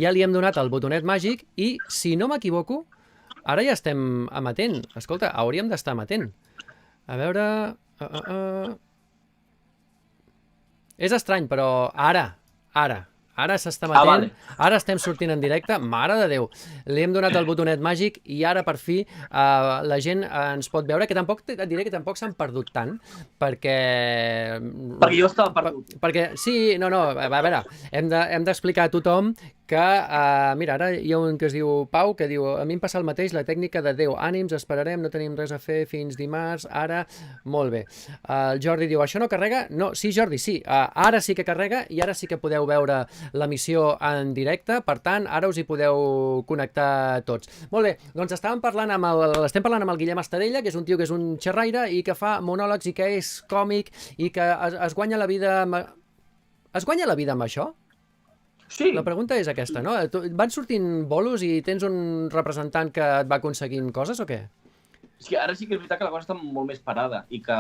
ja li hem donat el botonet màgic i, si no m'equivoco, ara ja estem emetent. Escolta, hauríem d'estar emetent. A veure... És estrany, però ara s'està emetent, ara estem sortint en directe, mare de Déu, li hem donat el botonet màgic i ara per fi la gent ens pot veure, que tampoc et diré que tampoc s'han perdut tant, perquè jo estava perdut. Perquè, sí, no, a veure, hem d'explicar a tothom que, mira, ara hi ha un que es diu Pau, que diu, a mi em passa el mateix, la tècnica de Déu, ànims, esperarem, no tenim res a fer fins dimarts, ara, molt bé. El Jordi diu, això no carrega? No, sí, Jordi, sí, ara sí que carrega i ara sí que podeu veure l'emissió en directe, per tant, ara us hi podeu connectar tots. Molt bé, doncs estem parlant amb el Guillem Estadella, que és un tio que és un xerraire i que fa monòlegs i que és còmic i que es guanya la vida amb... Es guanya la vida amb això? Sí. La pregunta és aquesta, no? Van sortint bolos i tens un representant que et va aconseguint coses o què? És que ara sí que és veritat que la cosa està molt més parada i que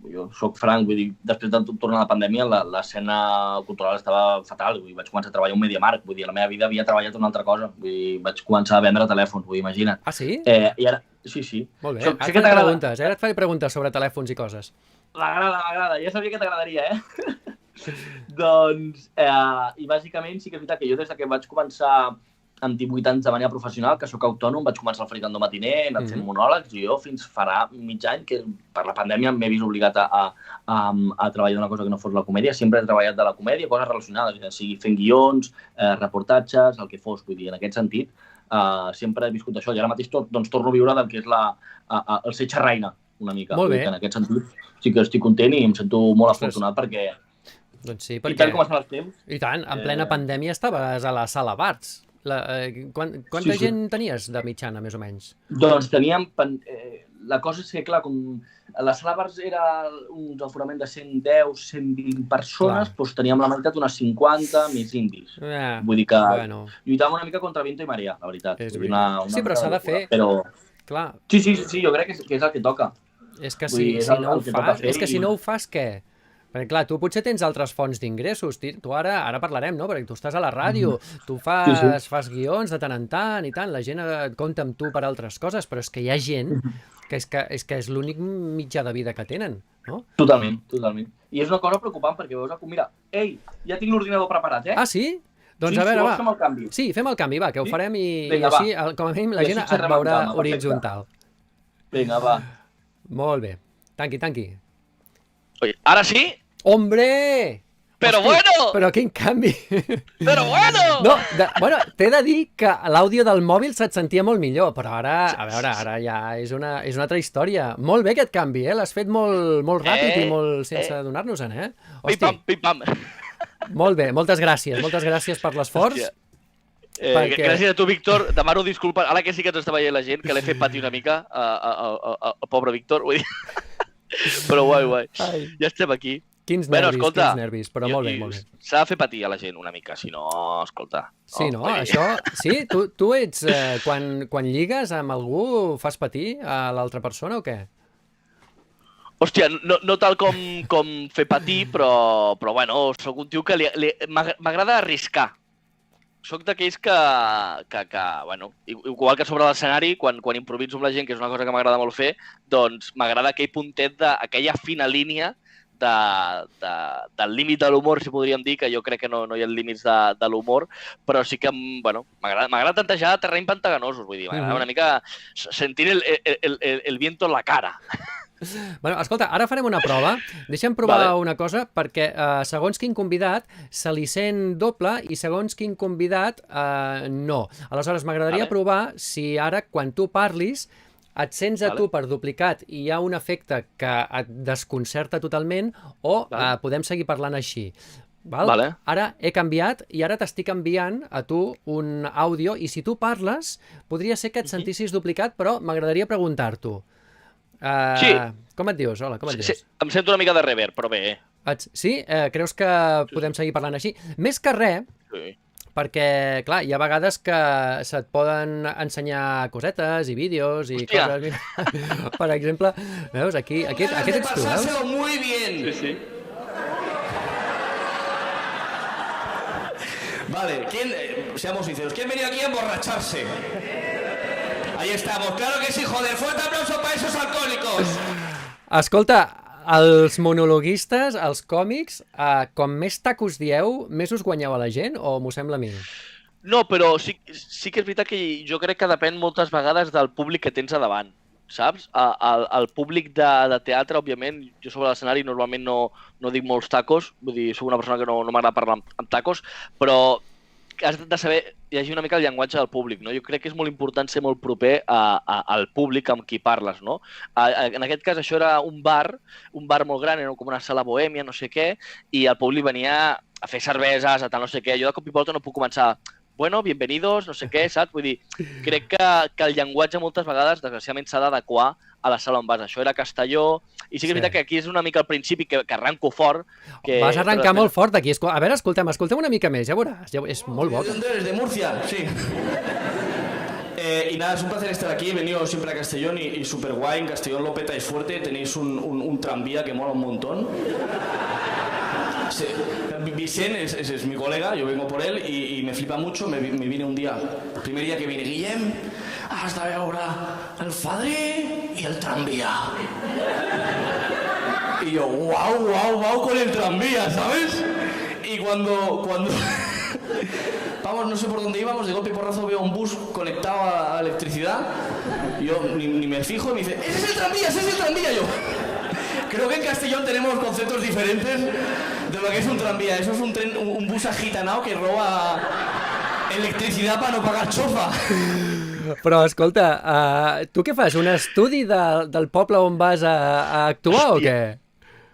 jo soc franc, vull dir, després de tornar a la pandèmia l'escena cultural estava fatal, vull dir, vaig començar a treballar a un MediaMarkt, vull dir, a la meva vida havia treballat una altra cosa, vull dir, vaig començar a vendre telèfons, vull dir, imagina't. Ah, sí? I ara, sí. Molt bé, ara et faré preguntes sobre telèfons i coses. M'agrada, ja sabia que t'agradaria, Doncs, i bàsicament sí que és veritat que jo des que vaig començar amb 18 anys de manera professional, que sóc autònom, vaig començar al Fricando Matiner, he anat fent monòlegs i jo fins farà mig any que per la pandèmia m'he vist obligat a treballar d'una cosa que no fos la comèdia. Sempre he treballat de la comèdia, coses relacionades, ja sigui fent guions, reportatges, el que fos. Vull dir, en aquest sentit, sempre he viscut això i ara mateix doncs, torno a viure del que és el ser xerraire, una mica. Molt bé. En aquest sentit sí que estic content i em sento molt afortunat perquè... Doncs sí, perquè... I tant com estan els temps... I tant, en plena pandèmia estaves a la sala Barts. Quanta gent tenies de mitjana, més o menys? Doncs teníem... La cosa és que, clar, com la sala Barts era un aforament de 110, 120 persones, doncs teníem la meitat unes 50 més indis. Vull dir que lluitàvem una mica contra viento i marea, la veritat. Sí, però s'ha de fer. Clar. Sí, jo crec que és el que toca. És que si no ho fas, què? Perquè, clar, tu potser tens altres fonts d'ingressos. Tu ara parlarem, no? Perquè tu estàs a la ràdio, tu fas guions de tant en tant i tant, la gent et compta amb tu per altres coses, però és que hi ha gent que és l'únic mitjà de vida que tenen, no? Totalment. I és una cosa preocupant perquè veus com, mira, ei, ja tinc l'ordinador preparat, Ah, sí? Doncs a veure, va. Fem el canvi. Sí, fem el canvi, va, que ho farem i així, com a mínim, la gent et veurà horitzontal. Vinga, va. Molt bé. Tanqui. Oye, ¿ahora sí? ¡Hombre! ¡Pero hosti, bueno! Però quin canvi! ¡Pero bueno! No, bueno, t'he de dir que l'àudio del mòbil se't sentia molt millor, però ara, a veure, ara ja és una altra història. Molt bé aquest canvi, L'has fet molt ràpid i molt sense adonar-nos-en, Pim-pam. Molt bé, moltes gràcies per l'esforç. Gràcies a tu, Víctor. Demano disculpes. Ara que sí que ens està veient la gent, que l'he fet patir una mica al pobre Víctor. Però guai. Ja estem aquí. Quins nervis, però molt bé. S'ha de fer patir a la gent una mica, si no, escolta. Sí, no? Això... Sí? Tu ets... Quan lligues amb algú, fas patir a l'altra persona o què? Hòstia, no tal com fer patir, però bueno, soc un tio que m'agrada arriscar. Soc d'aquells que, bueno, igual que sobre l'escenari, quan improviso amb la gent, que és una cosa que m'agrada molt fer, doncs m'agrada aquell puntet d'aquella fina línia del límit de l'humor, si podríem dir, que jo crec que no hi ha límits de l'humor, però sí que, bueno, m'agrada tantejar terreny pantaganosos, vull dir, m'agrada una mica sentir el viento en la cara. Bueno, escolta, ara farem una prova. Deixa'm provar una cosa, perquè segons quin convidat se li sent doble i segons quin convidat no. Aleshores, m'agradaria provar si ara, quan tu parlis, et sents a tu per duplicat i hi ha un efecte que et desconcerta totalment o podem seguir parlant així. Ara he canviat i ara t'estic enviant a tu un àudio i si tu parles, podria ser que et sentissis duplicat, però m'agradaria preguntar-t'ho. Sí. Com et dius? Hola, com et dius? Em sento una mica de reverb, però bé. Sí? Creus que podem seguir parlant així? Més que res, perquè, clar, hi ha vegades que se't poden ensenyar cosetes i vídeos i coses. Per exemple, veus, aquí aquest ets tu, veus? Muy bien. Sí. Vale, seamos sinceros, ¿quién ha venido aquí a emborracharse? Ahí estamos, claro que sí, joder, fuerte aplauso para esos alcohólicos. Escolta, els monologuistes, els còmics, com més tacos dieu, més us guanyeu a la gent, o m'ho sembla a mi? No, però sí que és veritat que jo crec que depèn moltes vegades del públic que tens a davant, saps? El públic de teatre, òbviament, jo sobre l'escenari normalment no dic molts tacos, vull dir, soc una persona que no m'agrada parlar amb tacos, però has de saber llegir una mica el llenguatge del públic, no? Jo crec que és molt important ser molt proper al públic amb qui parles, no? En aquest cas això era un bar molt gran, era com una sala bohèmia, no sé què, i el públic venia a fer cerveses, a tal no sé què. Jo de cop i volta no puc començar bueno, bienvenidos, no sé què, saps? Vull dir, crec que el llenguatge moltes vegades, desgraciadament, s'ha d'adequar a la sala on vas. Això era Castelló, i sí que és veritat que aquí és una mica al principi que arranco fort. Vas arrencar molt fort aquí. A veure, escoltem una mica més, ja veuràs. És molt bo. ¿De dónde eres? ¿De Murcia? Sí. Y nada, es un placer estar aquí. He venido siempre a Castellón y super guay. En Castellón lo petáis fuerte. Tenéis un tranvía que mola un montón. Sí. Vicent es mi colega, yo vengo por él y me flipa mucho. Me vine un día, el primer día que vine, Guillem, has de veure el Fadrí y el tranvía. Y yo, wow, con el tranvía, ¿sabes? Y cuando vamos, no sé por dónde íbamos, de golpe y porrazo veo un bus conectado a la electricidad. Y yo ni me fijo y me dice, ¡ese es el tranvía! Yo, creo que en Castellón tenemos conceptos diferentes de lo que es un tranvía. Eso es un bus agitanao que roba electricidad para no pagar chofa. Però, escolta, tu què fas? Un estudi del poble on vas a actuar o què?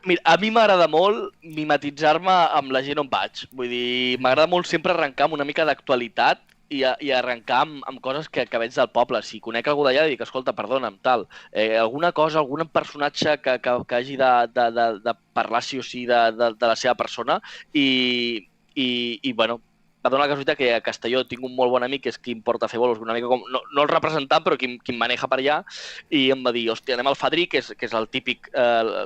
Mira, a mi m'agrada molt mimetitzar-me amb la gent on vaig. Vull dir, m'agrada molt sempre arrencar amb una mica d'actualitat i arrencar amb coses que veig del poble. Si conec algú d'allà, dic, escolta, perdona'm, tal. Alguna cosa, algun personatge que hagi de parlar sí o sí de la seva persona i bueno, va donar la casualitat que a Castelló tinc un molt bon amic que és qui em porta a fer bolos, una mica com, no el representant, però qui em maneja per allà, i em va dir, hòstia, anem al Fadrí, que és el típic,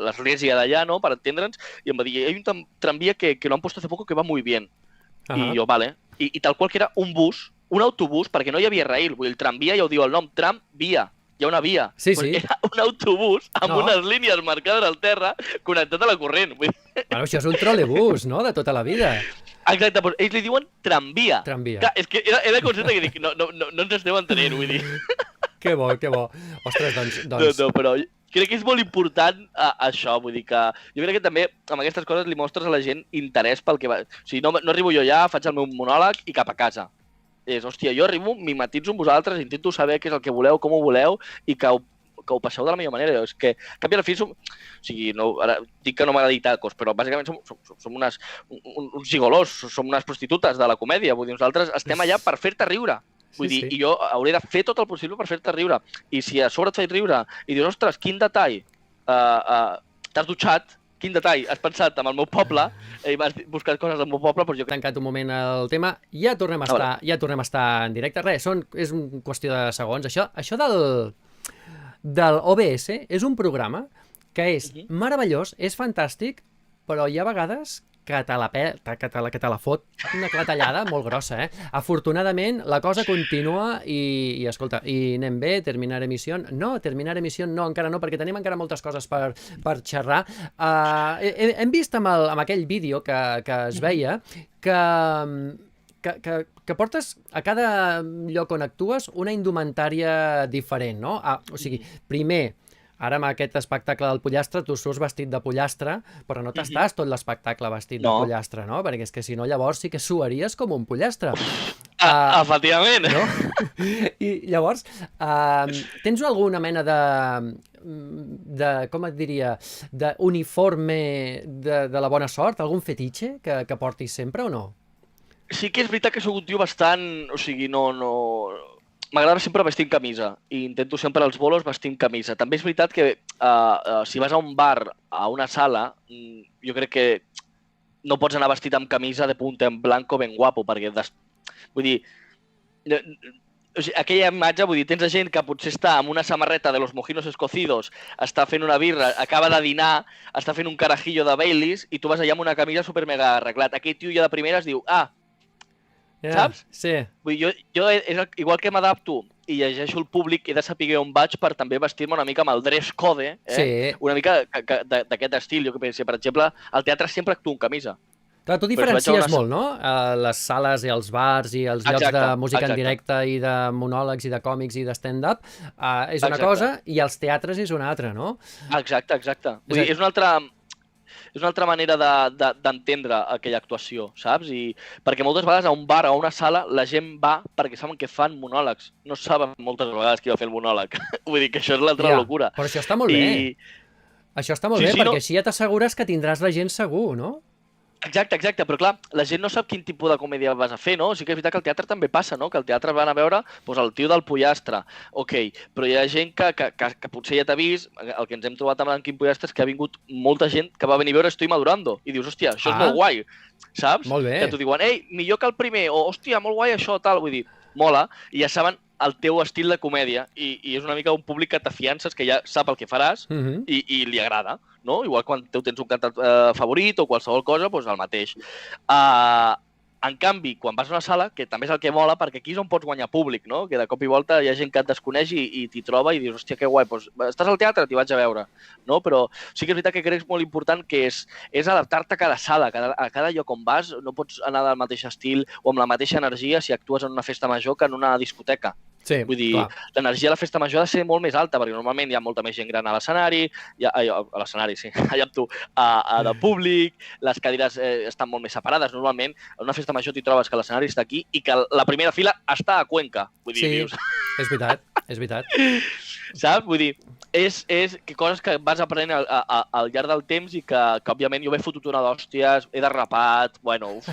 l'església d'allà, no?, per entendre'ns, i em va dir, hay un tranvía que lo han puesto hace poco que va muy bien. I jo, vale. I tal qual que era un autobús, perquè no hi havia raïl, vull dir, el tramvia ja ho diu el nom, tramvia. Hi ha una via. Sí. Era un autobús amb unes línies marcades al terra connectat a la corrent. Bueno, això és un trolebús, no?, de tota la vida. Exacte, doncs ells li diuen tramvia. Tramvia. És que era concepte que dic, no ens esteu entenent, vull dir. Que bo. Ostres, doncs... No, però crec que és molt important això, vull dir que jo crec que també amb aquestes coses li mostres a la gent interès pel que va... O sigui, no arribo jo allà, faig el meu monòleg i cap a casa. Hòstia, jo arribo, mimetitzo amb vosaltres, intento saber què és el que voleu, com ho voleu i que ho passeu de la millor manera. És que, cap i a la fi, o sigui, ara dic que no m'agrada dir tacos, però bàsicament som uns gigolós, som unes prostitutes de la comèdia. Vull dir, nosaltres estem allà per fer-te riure. Vull dir, i jo hauré de fer tot el possible per fer-te riure. I si a sobre et faig riure i dius, ostres, quin detall, t'has dutxat, quin detall, has pensat en el meu poble i vas buscar coses del meu poble, però jo... Tancat un moment el tema, ja tornem a estar en directe. Res, és una qüestió de segons. Això del OBS és un programa que és meravellós, és fantàstic, però hi ha vegades que te la fot una clatellada molt grossa, Afortunadament, la cosa continua i escolta, i anem bé, terminar emissió? No, terminar emissió no, encara no, perquè tenim encara moltes coses per xerrar. Hem vist amb aquell vídeo que es veia que portes a cada lloc on actues una indumentària diferent, no? O sigui, primer, ara amb aquest espectacle del pollastre, tu surts vestit de pollastre, però no t'estàs tot l'espectacle vestit de pollastre, no? Perquè és que si no, llavors sí que suaries com un pollastre. Efectivament. No? I llavors, tens alguna mena com et diria, d'uniforme de la bona sort? Algun fetitxe que portis sempre o no? Sí que és veritat que soc un tio bastant... O sigui, no... M'agrada sempre vestir camisa i intento sempre als bolos vestir camisa. També és veritat que si vas a un bar, a una sala, jo crec que no pots anar vestit amb camisa de punta en blanco ben guapo, perquè... Vull dir... Aquella imatge, vull dir, tens gent que potser està amb una samarreta de los mojinos escocidos, està fent una birra, acaba de dinar, està fent un carajillo de Baileys i tu vas allà amb una camisa super mega arreglat. Aquell tio ja de primeres diu, saps? Sí. Vull dir, igual que m'adapto i llegeixo el públic, he de saber on vaig per també vestir-me una mica amb el dress code, Sí. una mica d'aquest estil. Jo que penso, per exemple, al teatre sempre actuo en camisa. Clar, tu Però si diferencies vaig a una- molt, no? Les sales i els bars i els llocs Exacte, de música en exacte. directe i de monòlegs i de còmics i de stand-up és una Exacte. cosa i els teatres és una altra, no? Exacte. Vull dir, és una altra manera d'entendre aquella actuació, saps? Perquè moltes vegades a un bar o a una sala la gent va perquè saben que fan monòlegs. No saben moltes vegades qui va fer el monòleg. Vull dir que això és l'altra locura. Però això està molt bé. Això està molt bé, perquè així ja t'assegures que tindràs la gent segur, no? Exacte, però clar, la gent no sap quin tipus de comèdia vas a fer, no? O sigui que és veritat que al teatre també passa, no? Que al teatre van a veure doncs, el tio del pollastre, ok, però hi ha gent que potser ja t'ha vist, el que ens hem trobat amb en Quim Pollastre és que ha vingut molta gent que va venir a veure Estoy Madurando, i dius, hòstia, això és molt guai, saps? Molt bé. Que t'ho diuen, ei, millor que el primer, o hòstia, molt guai això, tal, vull dir, mola, i ja saben el teu estil de comèdia, i és una mica un públic que t'afiances, que ja sap el que faràs, i li agrada, no? Igual quan tens un cantant favorit o qualsevol cosa, doncs el mateix. En canvi, quan vas a una sala, que també és el que mola, perquè aquí és on pots guanyar públic, no? Que de cop i volta hi ha gent que et desconeix i t'hi troba i dius, hòstia, que guai, doncs estàs al teatre, t'hi vaig a veure, no? Però sí que és veritat que crec que és molt important que és adaptar-te a cada sala, a cada lloc on vas, no pots anar del mateix estil o amb la mateixa energia si actues en una festa major que en una discoteca. Sí, vull dir, clar. l'energia a la festa major ha de ser molt més alta, perquè normalment hi ha molta més gent gran a l'escenari, a l'escenari, sí, allà amb tu, de públic, les cadires estan molt més separades. Normalment, en una festa major t'hi trobes que l'escenari està aquí i que la primera fila està a Cuenca. Vull dir, Sí, dius, és veritat, és veritat. saps? Vull dir, és que coses que vas aprenent al llarg del temps i que òbviament jo m'he fotut una d'hòsties, he derrapat, bueno, uf.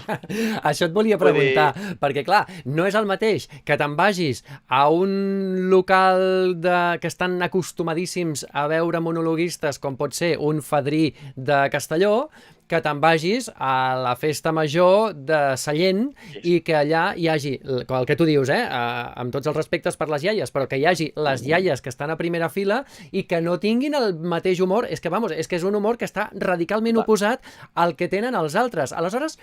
Això et volia preguntar, perquè clar, no és el mateix que te'n vagis a un local que estan acostumadíssims a veure monologuistes, com pot ser un Fadrí de Castelló, que te'n vagis a la festa major de Sallent i que allà hi hagi, el que tu dius, amb tots els respectes per les iaies, però que hi hagi les iaies que estan a primera fila i que no tinguin el mateix humor. És que, vamos, és que és un humor que està radicalment oposat al que tenen els altres. Aleshores,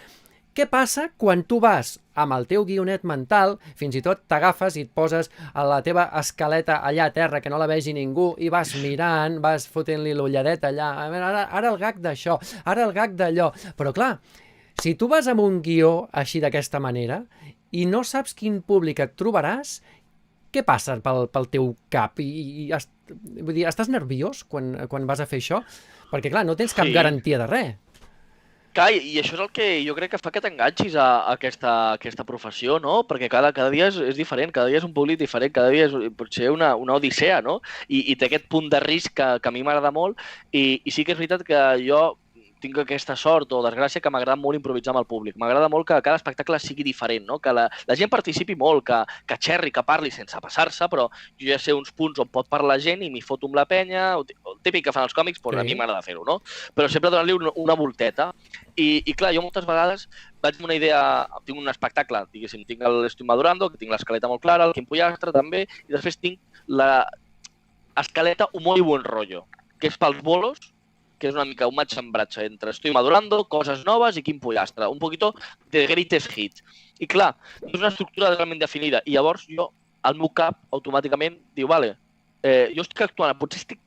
què passa quan tu vas amb el teu guionet mental, fins i tot t'agafes i et poses a la teva escaleta allà a terra, que no la vegi ningú, i vas mirant, vas fotent-li l'ulladeta allà, ara el gag d'això, ara el gag d'allò. Però clar, si tu vas amb un guió així d'aquesta manera i no saps quin públic et trobaràs, què passa pel teu cap? Vull dir, estàs nerviós quan vas a fer això? Perquè clar, no tens cap garantia de res. Clar, i això és el que jo crec que fa que t'enganxis a aquesta professió, no? Perquè cada dia és diferent, cada dia és un públic diferent, cada dia pot ser una odissea, no? I té aquest punt de risc que a mi m'agrada molt i sí que és veritat que jo tinc aquesta sort o desgràcia que m'agrada molt improvisar amb el públic. M'agrada molt que cada espectacle sigui diferent, no? Que la gent participi molt, que xerri, que parli sense passar-se, però jo ja sé uns punts on pot parlar la gent i m'hi foto amb la penya, el típic que fan els còmics, doncs a mi m'agrada fer-ho, no? Però sempre donant-li una volteta. I clar, jo moltes vegades vaig amb una idea, tinc un espectacle, diguéssim, tinc l'Estoy Madurando, que tinc l'escaleta molt clara, el Quim Pollastre també, i després tinc l'escaleta Humor i Buen Rollo, que és pels bolos, que és una mica un matxembratge entre Estoy Madurando, Coses Noves i Quim Pollastre, un poquito de greatest hits. I clar, és una estructura realment definida, i llavors jo, al meu cap, automàticament, diu, vale, jo estic actuant, potser estic,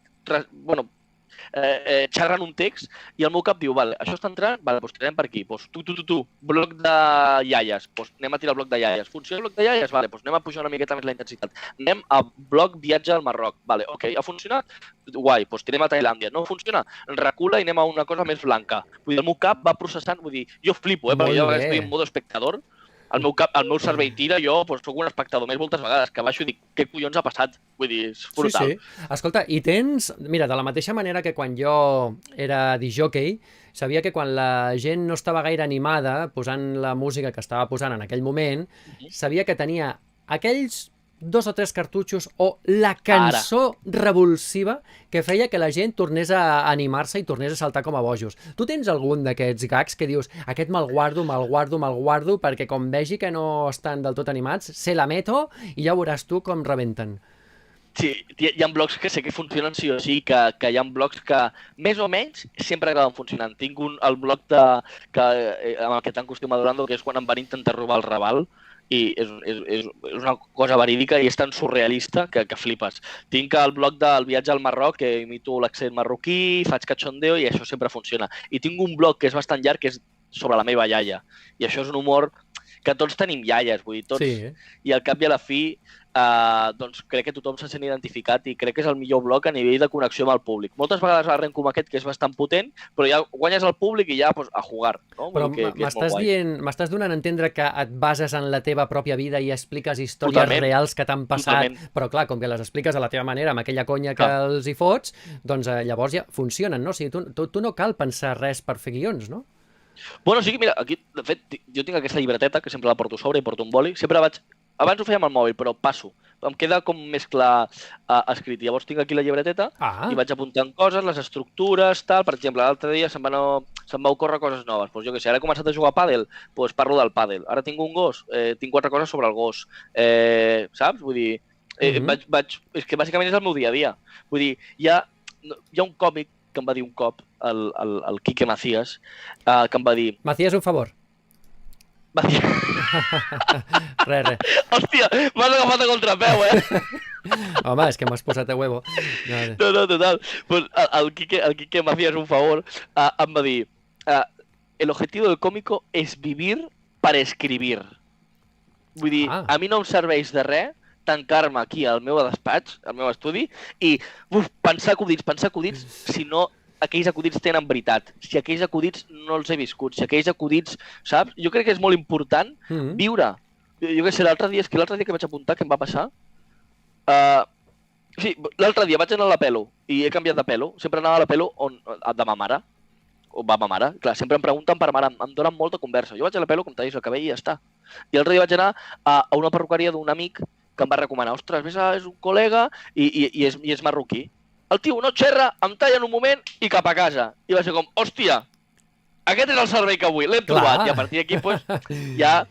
xerrant un text, i el meu cap diu, vale, això està entrant, vale, doncs tirem per aquí, doncs tu, bloc de iaies, doncs anem a tirar el bloc de iaies, funciona el bloc de iaies, vale, doncs anem a pujar una miqueta més la intensitat, anem a bloc viatge al Marroc, vale, ok, ha funcionat? Guai, doncs tirem a Tailàndia, no funciona? Recula i anem a una cosa més blanca. Vull dir, el meu cap va processant, vull dir, jo flipo, perquè jo estic en modo espectador, el meu cervell tira, jo soc un espectador més moltes vegades, que baixo i dic, què collons ha passat? Vull dir, és brutal. Sí. Escolta, i tens... Mira, de la mateixa manera que quan jo era discjòquei, sabia que quan la gent no estava gaire animada posant la música que estava posant en aquell moment, sabia que tenia aquells 2 o 3 cartutxos o la cançó revulsiva que feia que la gent tornés a animar-se i tornés a saltar com a bojos. Tu tens algun d'aquests gags que dius aquest me'l guardo perquè com vegi que no estan del tot animats, se la meto i ja veuràs tu com rebenten. Sí, hi ha blocs que sé que funcionen sí o sí, que hi ha blocs que més o menys sempre acaben funcionant. Tinc el bloc amb el que t'acostuma Durando, que és quan em van intentar robar el Raval, i és una cosa verídica i és tan surrealista que flipes. Tinc el bloc del viatge al Marroc, que imito l'accent marroquí, faig cachondeo i això sempre funciona. I tinc un bloc que és bastant llarg, que és sobre la meva iaia. I això és un humor que tots tenim iaies, vull dir, tots. Sí. I al cap i a la fi, doncs crec que tothom se sent identificat i crec que és el millor bloc a nivell de connexió amb el públic. Moltes vegades arrenco amb aquest, que és bastant potent, però ja guanyes el públic i ja pues, a jugar. No? Però m'estàs donant a entendre que et bases en la teva pròpia vida i expliques històries reals que t'han passat, però clar, com que les expliques a la teva manera, amb aquella conya que els hi fots, doncs llavors ja funcionen, no? O sigui, tu no cal pensar res per fer guions, no? Bueno, sí, mira, aquí, de fet, jo tinc aquesta llibreteta, que sempre la porto sobre i porto un boli. Sempre abans ho feia amb el mòbil, però passo. Em queda com més clar escrit. Llavors tinc aquí la llibreteta i vaig apuntant coses, les estructures, tal. Per exemple, l'altre dia se'm va ocórrer coses noves. Pues jo què sé, ara he començat a jugar a pàdel, doncs parlo del pàdel. Ara tinc un gos, tinc 4 coses sobre el gos. Saps? Vull dir, és que bàsicament és el meu dia a dia. Vull dir, hi ha un còmic que em va dir un cop, el Quique Macías, que em va dir... Macías, un favor. Va dir... Res. Hòstia, m'has agafat a contrapeu, Home, és que m'has posat a huevo. No, total. Pues el Quique Macías, un favor, em va dir el objetivo del cómico es vivir para escribir. Vull dir, a mi no em serveix de res tancar-me aquí al meu despatx, al meu estudi, i pensar acudits, si no aquells acudits tenen veritat, si aquells acudits no els he viscut, si aquells acudits, saps? Jo crec que és molt important viure. Jo què sé, l'altre dia que vaig apuntar, què em va passar? Sí, l'altre dia vaig anar a la pelo i he canviat de pelo. Sempre anava a la pelo de ma mare, o va ma mare. Clar, sempre em pregunten per mare, em donen molta conversa. Jo vaig a la pelo, com t'ha dit, el cabell i ja està. I l'altre dia vaig anar a una perruqueria d'un amic que em va recomanar, ostres, és un col·lega i és marroquí. El tio no xerra, em talla en un moment i cap a casa. I va ser com, hòstia, aquest és el servei que vull, l'hem trobat. I a partir d'aquí, pues, ja,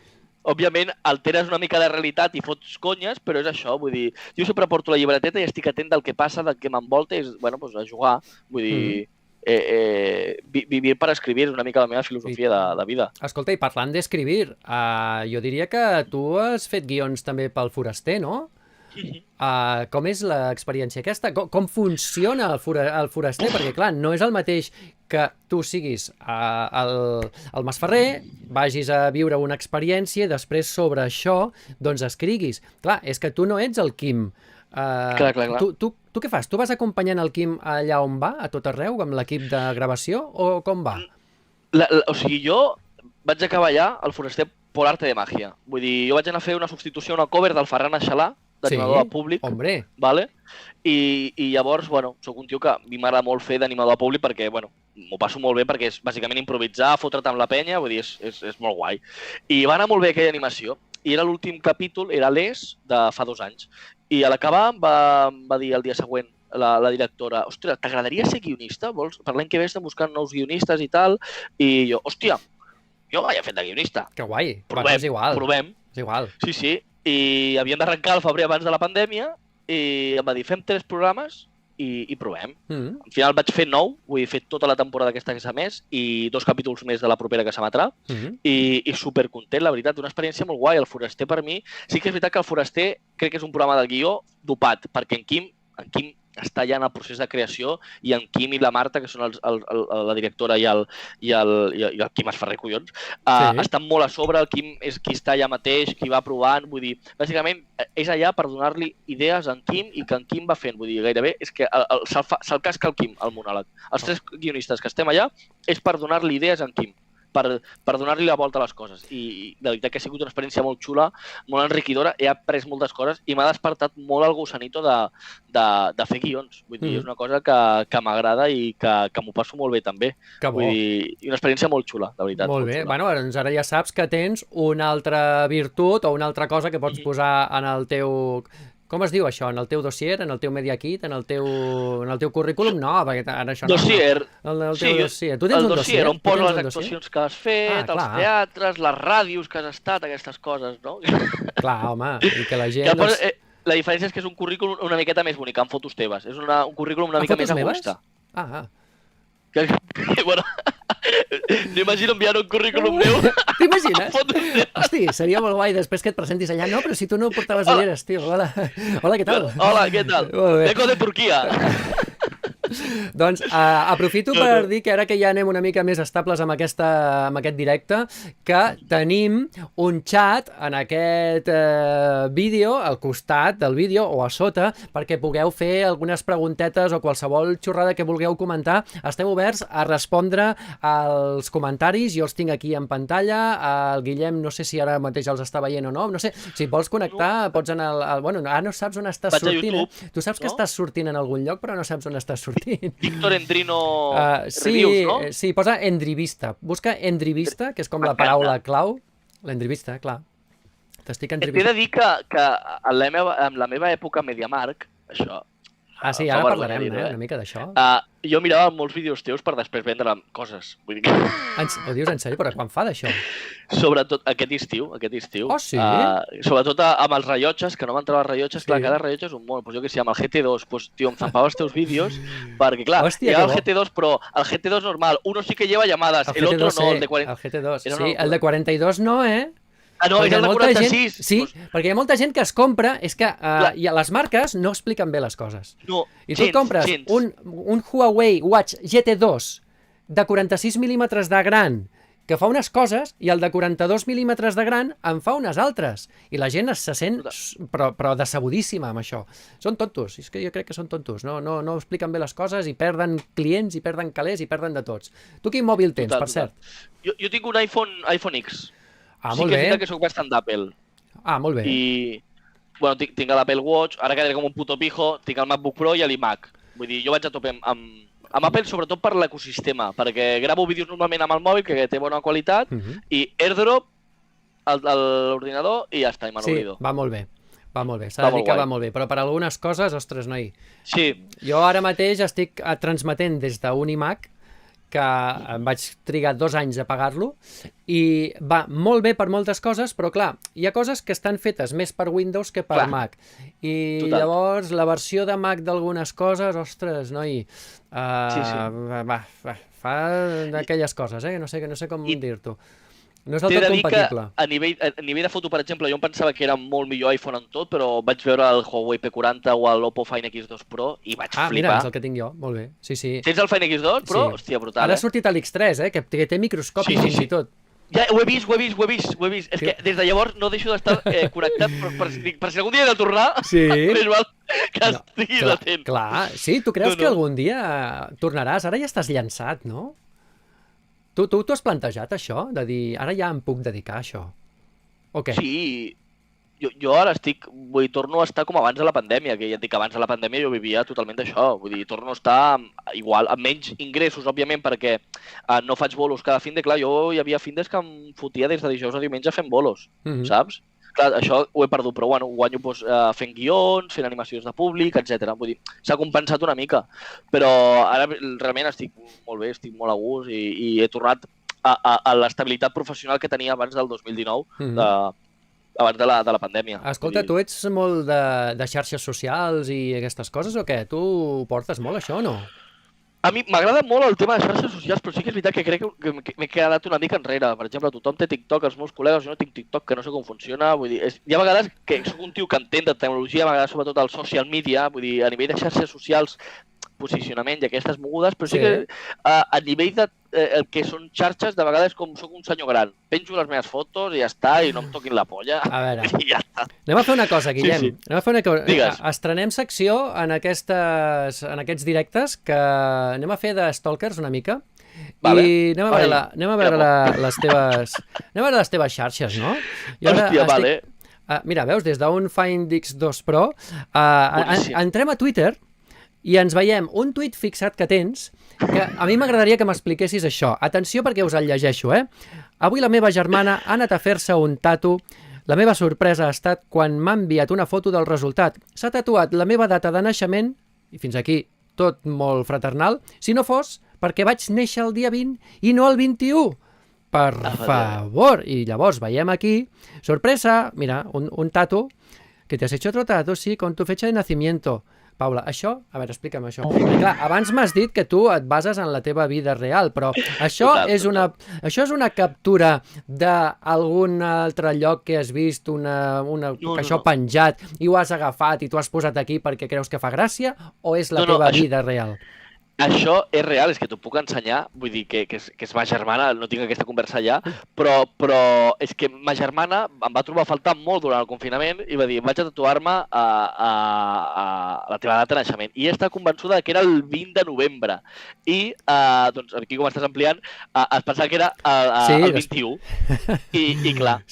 òbviament, alteres una mica de realitat i fots conyes, però és això, vull dir, jo sempre porto la llibreteta i estic atent del que passa, del que m'envolta, és, bueno, pues, a jugar, vull dir... vivir per escribir és una mica la meva filosofia de vida. Escolta, i parlant d'escribir, jo diria que tu has fet guions també pel Foraster, no? Com és l'experiència aquesta? Com funciona el Foraster? Perquè, clar, no és el mateix que tu siguis al Masferrer, vagis a viure una experiència i després sobre això doncs escriguis. Clar, és que tu no ets el Quim. Clar. Tu què fas? Tu vas acompanyant el Quim allà on va, a tot arreu, amb l'equip de gravació, o com va? O sigui, jo vaig acabar allà al Foraster por arte de magia. Vull dir, jo vaig anar a fer una substitució, una cover del Ferran Aixalà, d'animador de públic. Hombre. Vale? I llavors, bueno, sóc un tio que a mi m'agrada molt fer d'animador de públic perquè, bueno, m'ho passo molt bé perquè és bàsicament improvisar, fotre't amb la penya, vull dir, és molt guai. I va anar molt bé aquella animació. I era l'últim capítol, era l'ES de fa 2 anys. I a l'acabar va dir el dia següent la directora, ostres, t'agradaria ser guionista? Per l'any que ve estem buscant nous guionistes i tal. I jo, hòstia, jo mai he fet de guionista. Que guai. Provem, és igual. Provem. És igual. Sí. I havíem d'arrencar al febrer abans de la pandèmia i em va dir, fem 3 programes i provem. Al final vaig fer 9, vull dir, fer tota la temporada aquesta que s'ha més i 2 capítols més de la propera que s'emetrà i supercontent, la veritat, una experiència molt guai. El Foraster per mi, sí que és veritat que el Foraster crec que és un programa del guió dopat, perquè en Quim està ja en el procés de creació i en Quim i la Marta, que són la directora i el Quim Masferrer, collons, estan molt a sobre. El Quim és qui està allà mateix, qui va provant, vull dir, bàsicament és allà per donar-li idees a en Quim i que en Quim va fent, vull dir, gairebé és que se'l casca el Quim, el monòleg. Els 3 guionistes que estem allà és per donar-li idees a en Quim, per donar-li la volta a les coses. I de veritat que ha sigut una experiència molt xula, molt enriquidora, he après moltes coses i m'ha despertat molt el gusanito de fer guions. Vull dir, és una cosa que m'agrada i que m'ho passo molt bé també. Que bo. Vull dir, una experiència molt xula, de veritat. Molt bé. Bueno, doncs ara ja saps que tens una altra virtut o una altra cosa que pots posar en el teu... Com es diu això? En el teu dossier, en el teu media kit, en el teu currículum? No, perquè ara això no. Dossier. El teu dossier. Tu tens un dossier? On poso les actuacions que has fet, els teatres, les ràdios que has estat, aquestes coses, no? Clar, home, i que la gent... La diferència és que és un currículum una miqueta més bonic, amb fotos teves. És un currículum una mica més egoista. Ah. Bueno, no imagino enviar un currículum meu. T'imagines? Hosti, seria molt guai després que et presentis allà. No, però si tu no portaves ulleres, tio. Hola, què tal? Hola, què tal? Vengo de Turquia. Doncs aprofito per dir que ara que ja anem una mica més estables amb aquest directe, que tenim un xat en aquest vídeo, al costat del vídeo o a sota, perquè pugueu fer algunes preguntetes o qualsevol xorrada que vulgueu comentar. Estem oberts a respondre als comentaris, jo els tinc aquí en pantalla, el Guillem no sé si ara mateix els està veient o no, no sé, si vols connectar pots anar al... Bueno, ara no saps on estàs sortint, Tu saps que estàs sortint en algun lloc però no saps on estàs sortint. Víctor Endrino Reviews, no? Sí, posa Endrivista. Busca Endrivista, que és com la paraula clau. L'Endrivista, clar. T'estic entrevistant. T'he de dir que en la meva època a MediaMarkt, això... Ah, sí, ara parlarem una mica d'això. Jo mirava molts vídeos teus per després vendre coses. Vull dir que... Ho dius en sèrio? Però quan fa d'això? Sobretot aquest estiu. Oh, sí? Sobretot amb els rellotges, que no m'entrava els rellotges. Clar, cada rellotge és un món. Pues jo què sé, amb el GT2, pues, tio, em zampava els teus vídeos, perquè clar, hi ha el GT2, però el GT2 normal, uno sí que lleva llamadas, el otro no, el de 40... El GT2, sí, el de 42 no, no, és el de 46. Sí, perquè hi ha molta gent que es compra, és que les marques no expliquen bé les coses. No, I tu et compres un Huawei Watch GT2 de 46 mil·límetres de gran, que fa unes coses, i el de 42 mil·límetres de gran en fa unes altres. I la gent se sent però decebudíssima amb això. Són tontos, és que jo crec que són tontos. No expliquen bé les coses i perden clients, i perden calés, i perden de tots. Tu quin mòbil tens, per cert? Jo tinc un iPhone X. Ah, sí molt bé. Sí que és que soc bastant d'Apple. Ah, molt bé. I, bueno, tinc l'Apple Watch, ara quedaré com un puto pijo, tinc el MacBook Pro i l'iMac. Vull dir, jo vaig a tope amb Apple, sobretot per l'ecosistema, perquè gravo vídeos normalment amb el mòbil, que té bona qualitat, i AirDrop, l'ordinador, i ja està, i m'han oblido. Sí, va molt bé. Va molt bé, s'ha de dir que va molt bé, però per algunes coses, ostres, noi. Sí. Jo ara mateix estic transmetent des d'un iMac, que em vaig trigar 2 anys a pagar-lo, i va molt bé per moltes coses, però clar, hi ha coses que estan fetes més per Windows que per Mac. I llavors la versió de Mac d'algunes coses, ostres, noi, fa d'aquelles coses, no sé com dir-t'ho. No és del tot compatible. A nivell de foto, per exemple, jo em pensava que era molt millor iPhone en tot, però vaig veure el Huawei P40 o l'Oppo Find X2 Pro i vaig flipar. Mira, és el que tinc jo, molt bé. Sí. Tens el Find X2 Pro? Sí. Hòstia, brutal. Ara ha sortit l'X3, que té microscopi fins i tot. Ja, ho he vist. És que des de llavors no deixo d'estar connectat per si algun dia he de tornar, més val que estigui latent. Clar, sí, tu creus que algun dia tornaràs? Ara ja estàs llançat, no? Tu has plantejat això? De dir, ara ja em puc dedicar a això? O què? Sí, jo ara torno a estar com abans de la pandèmia, que ja et dic que abans de la pandèmia jo vivia totalment d'això. Vull dir, torno a estar igual, amb menys ingressos, òbviament, perquè no faig bolos cada fin de... Clar, jo hi havia findes que em fotia des de dijous a diumenge fent bolos, saps? Clar, això ho he perdut, però bueno, ho guanyo fent guions, fent animacions de públic, etc. Vull dir, s'ha compensat una mica, però ara realment estic molt bé, estic molt a gust i he tornat a l'estabilitat professional que tenia abans del 2019, abans de la pandèmia. Escolta, tu ets molt de xarxes socials i aquestes coses o què? Tu portes molt això o no? A mi m'agrada molt el tema de xarxes socials, però sí que és veritat que crec que m'he quedat una mica enrere. Per exemple, tothom té TikTok, els meus col·legues, jo no tinc TikTok, que no sé com funciona. Vull dir, hi ha vegades que soc un tio que entén de tecnologia, a vegades sobretot el social media, vull dir, a nivell de xarxes socials, posicionament i aquestes mogudes, però sí que a nivell de el que són xarxes, de vegades com soc un senyor gran. Penjo les meves fotos i ja està, i no em toquin la polla. A veure, i ja està. Anem a fer una cosa, Guillem. Sí. Anem a fer una cosa. Digues. Estrenem secció en aquests directes que anem a fer de stalkers una mica. Vale. I anem a veure les teves xarxes, no? Hòstia, vale. Mira, veus, des d'un Find X2 Pro entrem a Twitter i ens veiem un tuit fixat que tens, que a mi m'agradaria que m'expliquessis això. Atenció perquè us el llegeixo, Avui la meva germana ha anat a fer-se un tatu. La meva sorpresa ha estat quan m'ha enviat una foto del resultat. S'ha tatuat la meva data de naixement, i fins aquí tot molt fraternal, si no fos perquè vaig néixer el dia 20 i no el 21. Per favor! I llavors veiem aquí, sorpresa, mira, un tatu, que te has hecho otro tatu, sí, con tu fecha de nacimiento. Paula, això, a veure, explica'm això. Clar, abans m'has dit que tu et bases en la teva vida real, però això és una captura d'algun altre lloc que has vist, això penjat, i ho has agafat i t'ho has posat aquí perquè creus que fa gràcia, o és la teva vida real? Això és real, és que t'ho puc ensenyar, vull dir que és ma germana, no tinc aquesta conversa allà, però és que ma germana em va trobar a faltar molt durant el confinament i va dir, vaig a tatuar-me a la teva data de naixement. I està convençuda que era el 20 de novembre. I, doncs, aquí com estàs ampliant, es pensava que era el 21. I clar,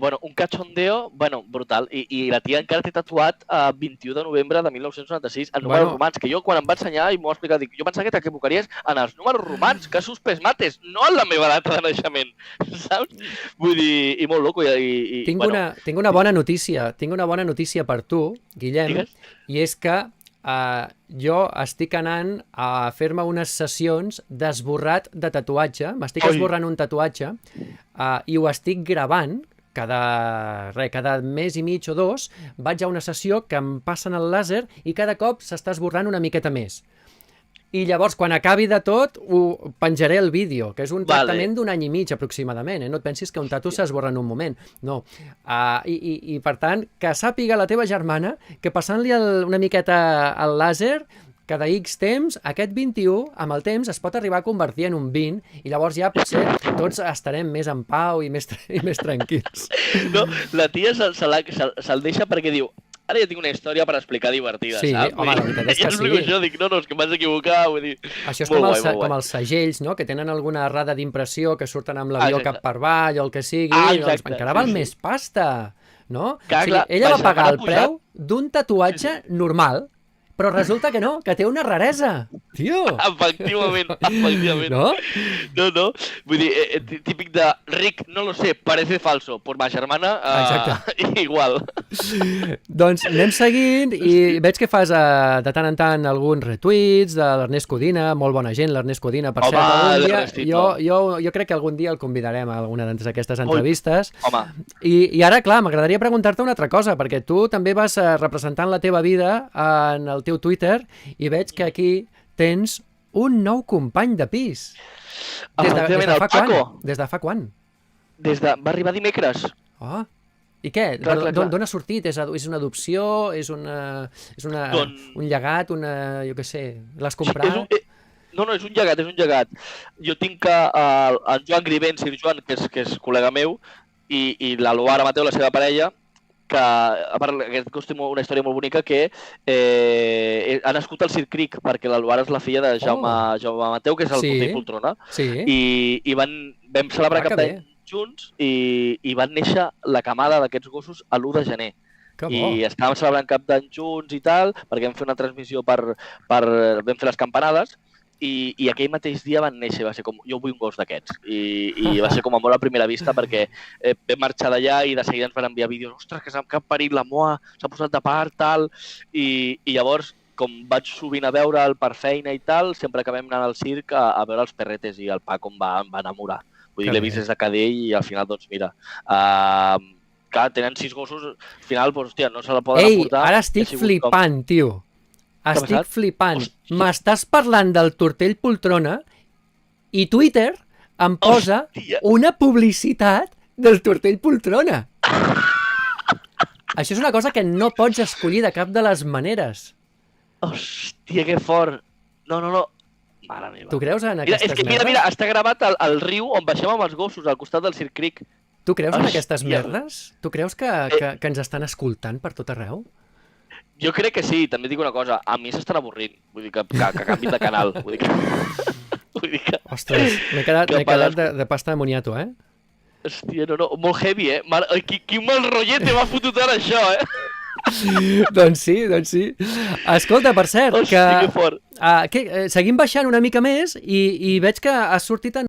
bueno, un cachondeo, bueno, brutal. I la tia encara té tatuat 21 de novembre de 1996 en números romans, que jo quan em va ensenyar i m'ho va explicar, dic, jo pensava que t'equivocaries en els números romans, que suspès mates, no en la meva data de naixement, saps? Vull dir, i molt loco. Tinc una bona notícia per tu, Guillem, i és que jo estic anant a fer-me unes sessions d'esborrat de tatuatge, m'estic esborrant un tatuatge i ho estic gravant. Cada mes i mig o dos vaig a una sessió que em passen el làser i cada cop s'està esborrant una miqueta més. I llavors, quan acabi de tot, ho penjaré el vídeo, que és un tractament d'un any i mig aproximadament. No et pensis que un tatu s'esborra en un moment. No. I per tant, que sàpiga la teva germana que passant-li una miqueta el làser, cada X temps, aquest 21, amb el temps, es pot arribar a convertir en un 20 i llavors ja potser tots estarem més en pau i més tranquils. No, la tia se'l deixa perquè diu, ara ja tinc una història per explicar divertida, saps? Sí, home, la veritat és que sí. Això, dic, no, és que m'has equivocat, vull dir... Això és com els segells, no?, que tenen alguna errada d'impressió, que surten amb l'avió cap per avall o el que sigui, doncs encara val més pasta, no? Ella va pagar el preu d'un tatuatge normal, però resulta que no, que té una raresa, tio. Efectivament. No? No. Vull dir, típic de ric, no lo sé, parece falso. Por ma germana, igual. Doncs anem seguint i veig que fas de tant en tant alguns retuits de l'Ernest Codina, molt bona gent, l'Ernest Codina, per cert. Jo crec que algun dia el convidarem a alguna d'aquestes entrevistes. I ara, clar, m'agradaria preguntar-te una altra cosa, perquè tu també vas representant la teva vida en el teu Twitter i veig que aquí tens un nou company de pis. Des de fa quan? Va arribar dimecres. I què? D'on ha sortit? És una adopció? És un llegat? Jo què sé, l'has comprat? No, és un llegat. Jo tinc el Joan Grivent, Sir Joan, que és col·lega meu, i la Loara Mateu, la seva parella, que a part aquest cos té una història molt bonica, que ha nascut al Sir Cric, perquè la Loara és la filla de Jaume Mateu, que és el porter poltrona, i vam celebrar cap d'any junts i van néixer la camada d'aquests gossos a l'1 de gener. I estàvem celebrant cap d'any junts i tal, perquè vam fer una transmissió vam fer les campanades, i aquell mateix dia van néixer, va ser com, jo vull un gos d'aquests, i va ser com amor a primera vista, perquè vam marxar d'allà i de seguida ens van enviar vídeos, ostres, que s'ha parit la Moa, s'ha posat de part, tal, i llavors, com vaig sovint a veure'l per feina i tal, sempre acabem anant al circ a veure els perretes, i el Paco em va enamorar. Vull dir, l'he vist des de cadell i al final, doncs mira, clar, tenen 6 gossos, al final, doncs, hòstia, no se la poden aportar. Ara estic flipant, tio. Estic flipant. M'estàs parlant del tortell poltrona i Twitter em posa una publicitat del tortell poltrona. Això és una cosa que no pots escollir de cap de les maneres. Hòstia, que fort. No. Mare meva. Tu creus en aquestes merdes? És que mira, està gravat al riu on baixem amb els gossos, al costat del Sir Cric. Tu creus en aquestes merdes? Tu creus que ens estan escoltant per tot arreu? Jo crec que sí, també dic una cosa, a mi s'estan avorrint, vull dir que canviïn de canal, vull dir que... Ostres, m'he quedat de pasta de moniato, Hòstia, no, molt heavy, Quin mal rotllet m'ha fotut ara això, Doncs sí. Escolta, per cert, Hòstia, que fort. Seguim baixant una mica més i veig que has sortit en